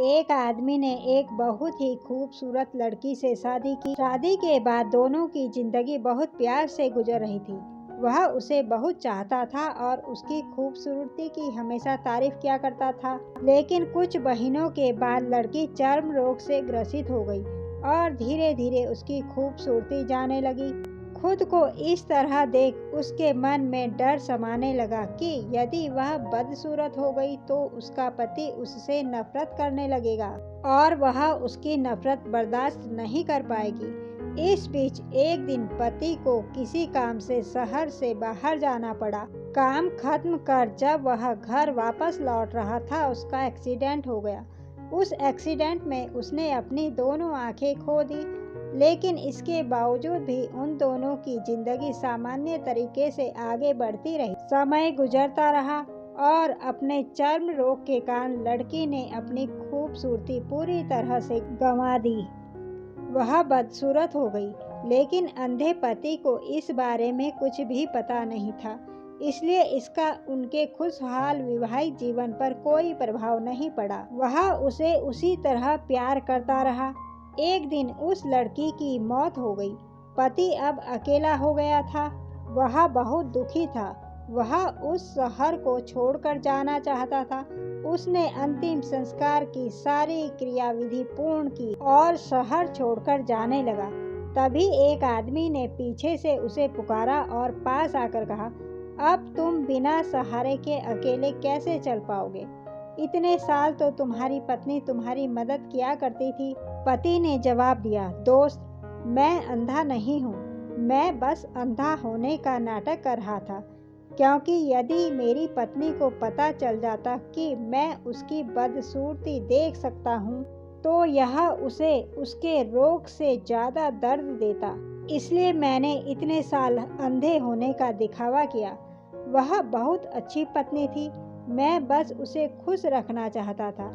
एक आदमी ने एक बहुत ही खूबसूरत लड़की से शादी की। शादी के बाद दोनों की जिंदगी बहुत प्यार से गुजर रही थी। वह उसे बहुत चाहता था और उसकी खूबसूरती की हमेशा तारीफ किया करता था। लेकिन कुछ महीनों के बाद लड़की चर्म रोग से ग्रसित हो गई और धीरे धीरे उसकी खूबसूरती जाने लगी। खुद को इस तरह देख उसके मन में डर समाने लगा कि यदि वह बदसूरत हो गई तो उसका पति उससे नफरत करने लगेगा और वह उसकी नफरत बर्दाश्त नहीं कर पाएगी। इस बीच एक दिन पति को किसी काम से शहर से बाहर जाना पड़ा। काम खत्म कर जब वह घर वापस लौट रहा था उसका एक्सीडेंट हो गया। उस एक्सीडेंट में उसने अपनी दोनों आंखें खो दी। लेकिन इसके बावजूद भी उन दोनों की जिंदगी सामान्य तरीके से आगे बढ़ती रही। समय गुजरता रहा और अपने चर्म रोग के कारण लड़की ने अपनी खूबसूरती पूरी तरह से गंवा दी। वह बदसूरत हो गई, लेकिन अंधे पति को इस बारे में कुछ भी पता नहीं था, इसलिए इसका उनके खुशहाल विवाहित जीवन पर कोई प्रभाव नहीं पड़ा। वह उसे उसी तरह प्यार करता रहा। एक दिन उस लड़की की मौत हो गई। पति अब अकेला हो गया था। वह बहुत दुखी था। वह उस शहर को छोड़कर जाना चाहता था। उसने अंतिम संस्कार की सारी क्रियाविधि पूर्ण की और शहर छोड़कर जाने लगा। तभी एक आदमी ने पीछे से उसे पुकारा और पास आकर कहा, अब तुम बिना सहारे के अकेले कैसे चल पाओगे? इतने साल तो तुम्हारी पत्नी तुम्हारी मदद किया करती थी। पति ने जवाब दिया, दोस्त, मैं अंधा नहीं हूँ। मैं बस अंधा होने का नाटक कर रहा था, क्योंकि यदि मेरी पत्नी को पता चल जाता कि मैं उसकी बदसूरती देख सकता हूँ तो यह उसे उसके रोग से ज़्यादा दर्द देता। इसलिए मैंने इतने साल अंधे होने का दिखावा किया। वह बहुत अच्छी पत्नी थी। मैं बस उसे खुश रखना चाहता था।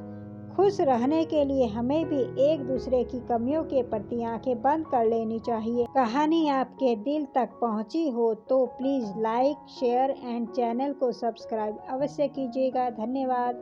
खुश रहने के लिए हमें भी एक दूसरे की कमियों के प्रति आंखें बंद कर लेनी चाहिए। कहानी आपके दिल तक पहुंची हो तो please like, share and channel को सब्सक्राइब अवश्य कीजिएगा। धन्यवाद।